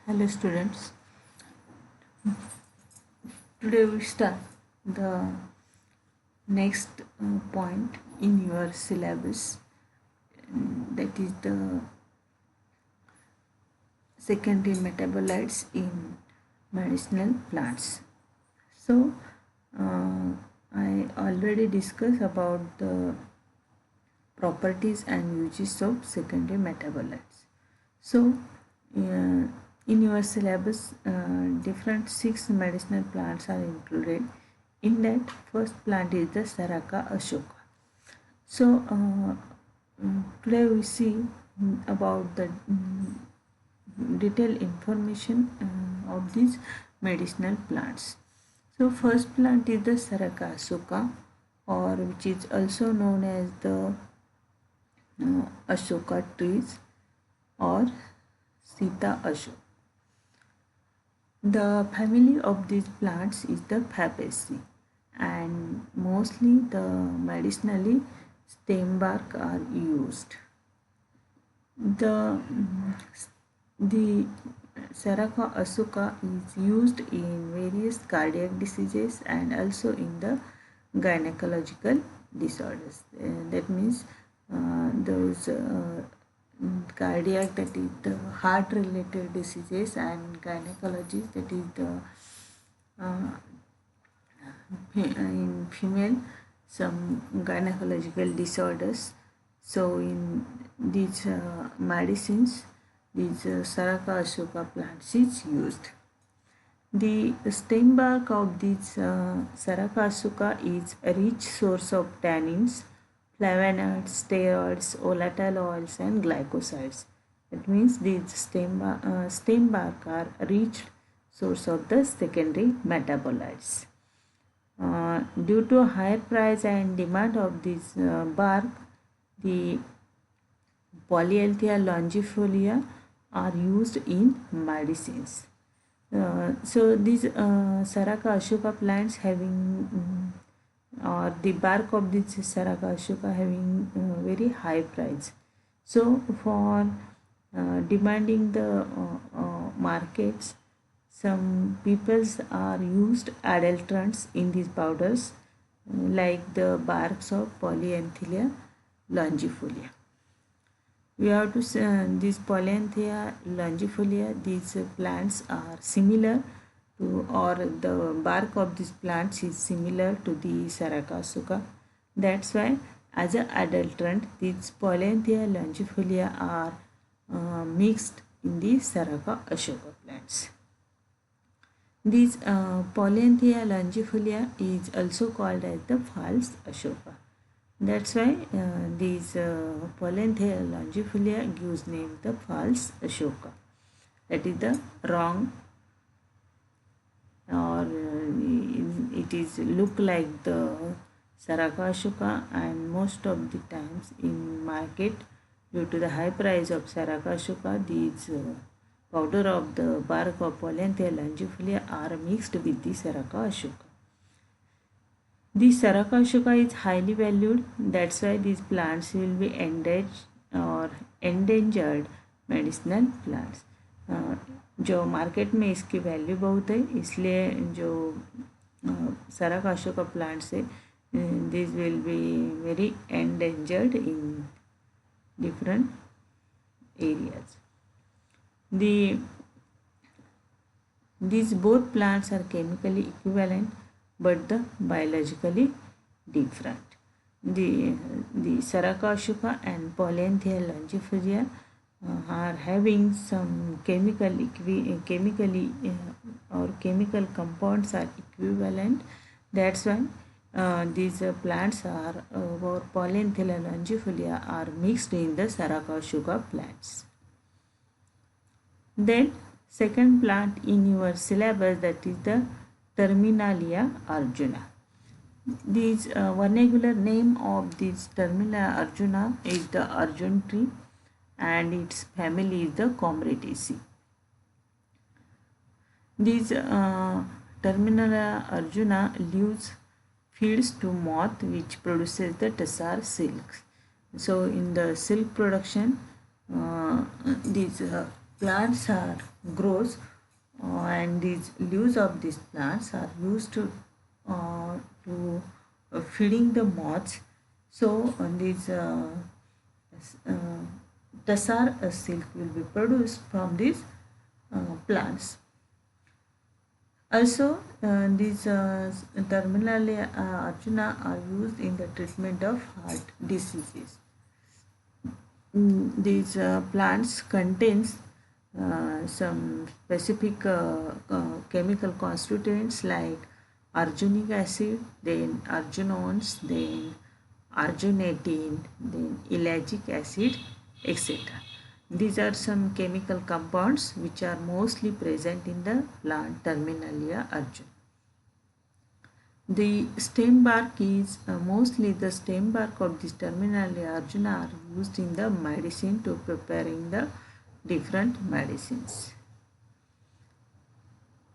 Hello students, today we start the next point in your syllabus, that is the secondary metabolites in medicinal plants. So I already discussed about the properties and uses of secondary metabolites. So in your syllabus, different 6 medicinal plants are included. In that, first plant is the Saraka Ashoka. So today we see about the detailed information of these medicinal plants. So first plant is the Saraka Ashoka, or which is also known as the Ashoka trees or Sita Ashoka. The family of these plants is the Fabaceae, and mostly the medicinally stem bark are used. The Saraka Ashoka is used in various cardiac diseases and also in the gynecological disorders. That means those cardiac, that is the heart related diseases, and gynecology, that is the in female some gynecological disorders. So in these medicines, these Saraka Ashoka plants is used. The stem bark of this Saraka Ashoka is a rich source of tannins, flavonoids, steroids, volatile oils, and glycosides. That means these stem bark are a rich source of the secondary metabolites. Due to higher price and demand of this bark, the Polyalthia longifolia are used in medicines. So these Saraka Ashoka plants having or the bark of this Saraka Ashoka having very high price. So for demanding the markets, some peoples are used adulterants in these powders, like the barks of Polyanthelia longifolia. We have to these Polyanthea longifolia, these plants are similar to, or the bark of these plants is similar to the Saraka Ashoka. That's why as an adulterant, these Polyanthea longifolia are mixed in the Saraka Ashoka plants. This Polyanthea longifolia is also called as the false Ashoka. That's why these Polyanthea longifolia gives name the false Ashoka. That is the wrong, or it is look like the Saraka Ashoka, and most of the times in market, due to the high price of Saraka Ashoka, these powder of the bark of Polyanthea longifolia are mixed with the Saraka Ashoka. The Saraka Ashoka is highly valued. That's why these plants will be endangered medicinal plants. जो market में इसकी value बहुत है, इसलिए जो Saraka Ashoka plants है, these will be very endangered in different areas. These both plants are chemically equivalent but the biologically different. The Saraka Ashoka and Polyanthea longifolia are having some chemical compounds are equivalent. That's why these plants are or Polyanthea longifolia are mixed in the Saraka Ashoka plants. Then second plant in your syllabus, that is the Terminalia arjuna. This vernacular name of this Terminalia arjuna is the Arjun tree, and its family is the Combretaceae. These Terminalia arjuna leaves feeds to moth, which produces the tassar silks. So in the silk production, these plants are grows and these leaves of these plants are used to feeding the moths. So these uh, tassar silk will be produced from these plants. Also, these terminalia arjuna are used in the treatment of heart diseases. These plants contains some specific chemical constituents like arjunic acid, then arjunones, then arginatine, then ellagic acid, etc. These are some chemical compounds which are mostly present in the plant Terminalia arjuna. The stem bark is mostly the stem bark of this Terminalia arjuna are used in the medicine to preparing the different medicines.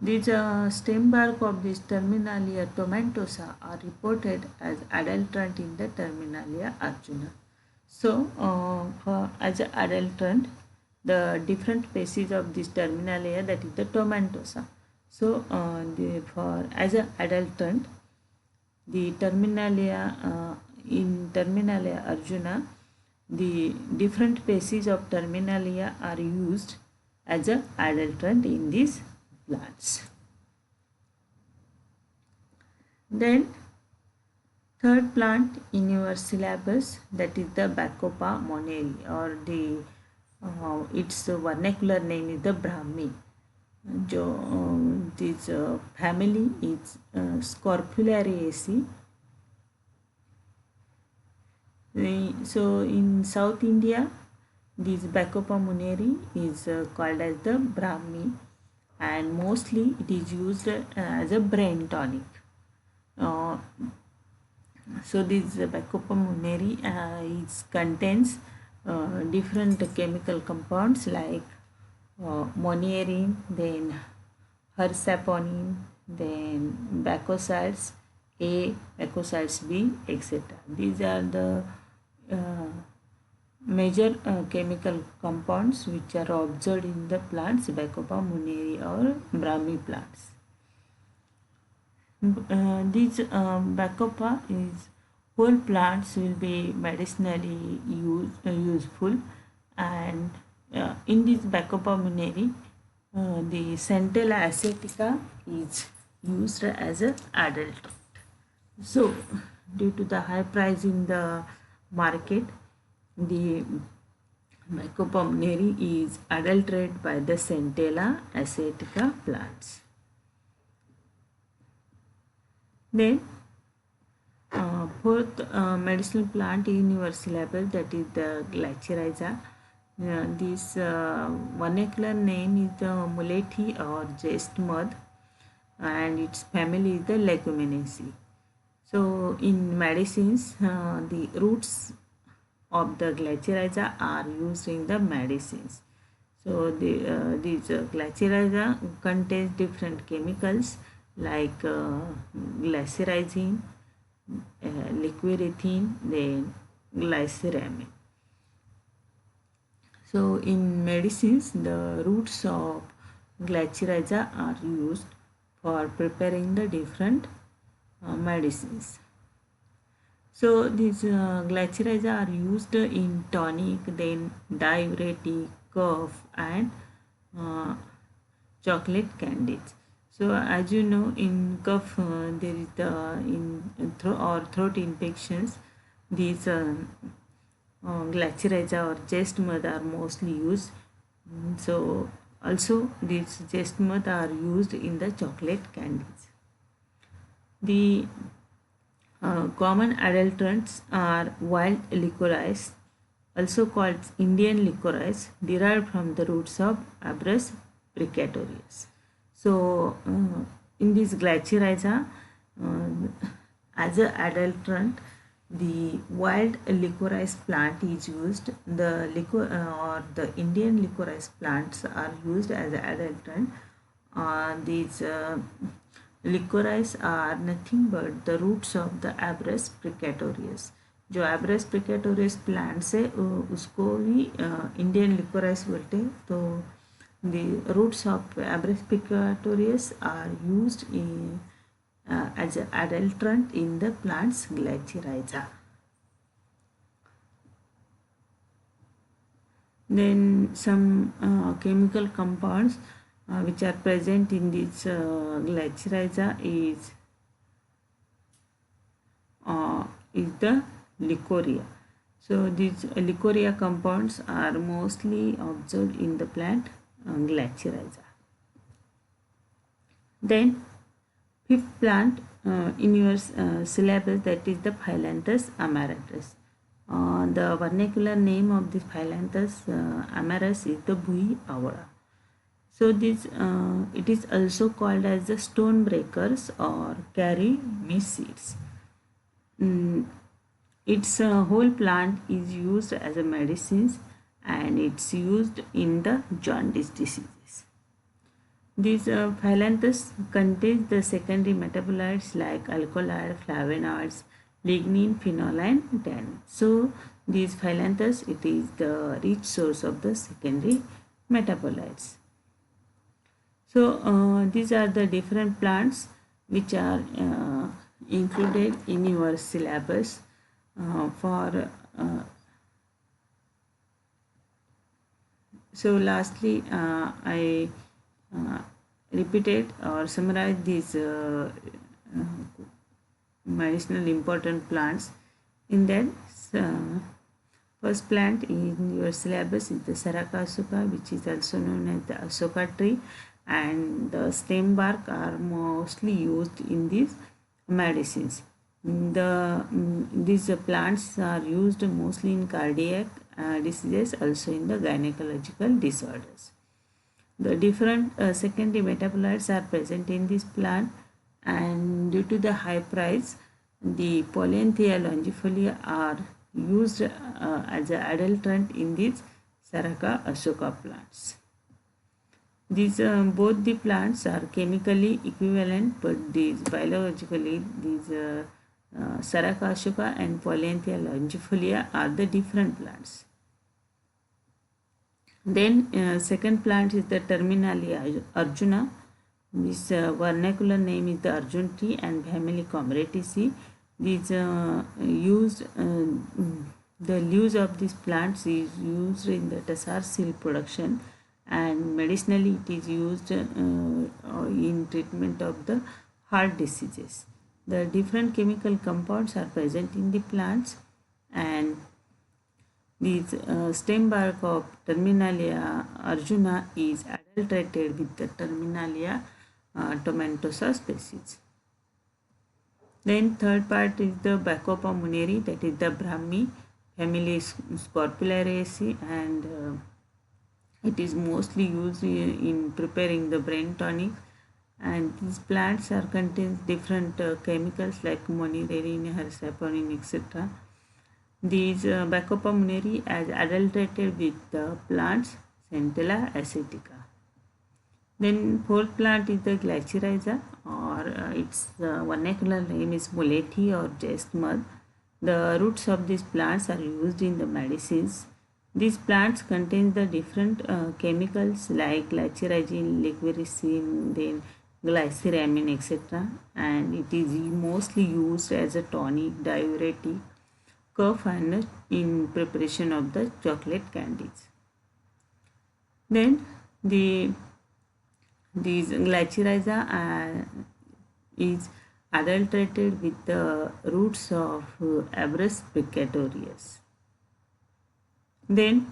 These stem bark of this Terminalia tomentosa are reported as adulterant in the Terminalia arjuna. So, as an adulterant, the different species of this Terminalia, that is the tomentosa. So, as an adulterant, the Terminalia in Terminalia arjuna, the different species of Terminalia are used as an adulterant in these plants. Then third plant in your syllabus, that is the Bacopa moneri, or the its vernacular name is the Brahmi. This family is Scorpulariaceae. So in South India, this Bacopa moneri is called as the Brahmi, and mostly it is used as a brain tonic. So this Bacopa moneri contains different chemical compounds like monierine, then hersaponine, then bacosides A, bacosides B, etc. These are the major chemical compounds which are observed in the plants Bacopa moneri or Brahmi plants. These Bacopa is whole plants will be medicinally useful, and in this Bacopa moneri, the Centella acetica is used as an adulterant. So, due to the high price in the market, the Bacopa moneri is adulterated by the Centella acetica plants. Then, fourth medicinal plant in your syllabus, that is the Glycyrrhiza. This vernacular name is the Mulethi or Zest mud, and its family is the Leguminaceae. So, in medicines, the roots of the Glycyrrhiza are used in the medicines. So, these Glycyrrhiza contains different chemicals like glycyrrhizin, liquirethine, then glycyramine. So in medicines, the roots of Glycyrrhiza are used for preparing the different medicines. So these Glycyrrhiza are used in tonic, then diuretic, cough, and chocolate candies. So as you know, in cough there is in throat infections, these Glycyrrhiza or zest mud are mostly used. So also these zest mud are used in the chocolate candies. The common adulterants are wild licorice, also called Indian licorice, derived from the roots of Abrus precatorius. So in this Glycyrrhiza, as an adulterant, the wild licorice plant is used. The or the Indian licorice plants are used as an adulterant. These licorice are nothing but the roots of the Abrus precatorius. जो Abrus precatorius plants है उसको ही Indian liquorice बोलते हैं. तो the roots of Abrus picatorius are used as an adulterant in the plant's glycyrrhiza. Then some chemical compounds which are present in this glycyrrhiza is the licoria. So these licoria compounds are mostly observed in the plant glycyrrhiza. Then fifth plant in your syllabus, that is the Phyllanthus amaranthus. The vernacular name of this Phyllanthus amaranthus is the Bhui avara. So this it is also called as the stone breakers or carry me seeds. Its whole plant is used as a medicine, and it's used in the jaundice diseases. These Phyllanthus contains the secondary metabolites like alkaloid, flavonoids, lignin, phenol, and tannin. So these Phyllanthus, it is the rich source of the secondary metabolites. So these are the different plants which are included in your syllabus so lastly I repeated or summarized these medicinal important plants. In that first plant in your syllabus is the Saraka Asoka, which is also known as the Asoka tree, and the stem bark are mostly used in these medicines. These plants are used mostly in cardiac diseases, also in the gynecological disorders. The different secondary metabolites are present in this plant, and due to the high price, the Polyanthia longifolia are used as an adulterant in these Saraka Asoka plants. These both the plants are chemically equivalent, but these biologically these Saraka Asoka and Polyanthia longifolia are the different plants. Then second plant is the Terminalia Arjuna. This vernacular name is the Arjun tree and family Combretiaceae. These the leaves of these plants is used in the tassar silk production, and medicinally it is used in treatment of the heart diseases. The different chemical compounds are present in the plants, and these stem bark of Terminalia Arjuna is adulterated with the Terminalia tomentosa species. Then third part is the Bacopa muneri, that is the Brahmi family Scorpulariaceae, and it is mostly used in preparing the brain tonic. And these plants are contains different chemicals like monirerine, hersaponine, etc. These Bacopa muneri as adulterated with the plants Centella asiatica. Then fourth plant is the Glycyrrhiza, or its vernacular name is Mulethi or jest mud. The roots of these plants are used in the medicines. These plants contain the different chemicals like glycyrrhizin, liquiricin, then glycyramine, etc. And it is mostly used as a tonic, diuretic, cough, and in preparation of the chocolate candies. Then these Glycyrrhiza is adulterated with the roots of Abrus picatorius. Then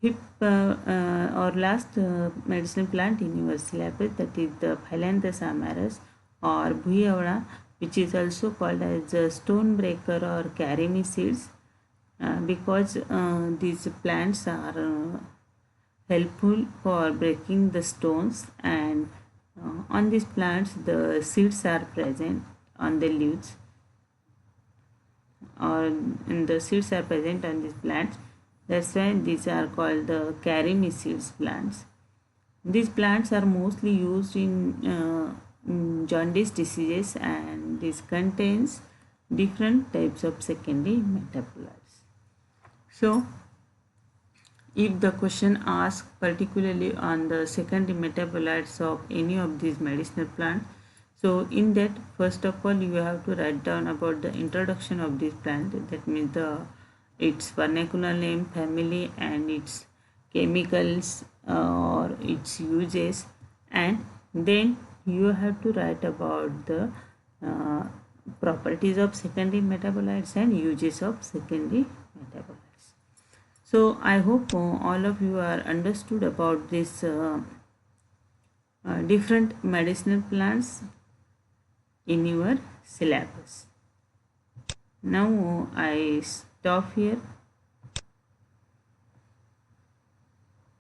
fifth or last medicinal plant in your syllabus, that is the Phyllanthus amaranthus or Bhui avara, which is also called as the stone breaker or carry me seeds, because these plants are helpful for breaking the stones, and on these plants the seeds are present on the leaves, or the seeds are present on these plants. That's why these are called the carry me seeds plants. These plants are mostly used in jaundice diseases, and this contains different types of secondary metabolites. So if the question asks particularly on the secondary metabolites of any of these medicinal plants, so in that, first of all, you have to write down about the introduction of this plant, that means the its vernacular name, family, and its chemicals or its uses. And then you have to write about the uh, properties of secondary metabolites and uses of secondary metabolites. So I hope all of you are understood about this different medicinal plants in your syllabus. Now I stop here.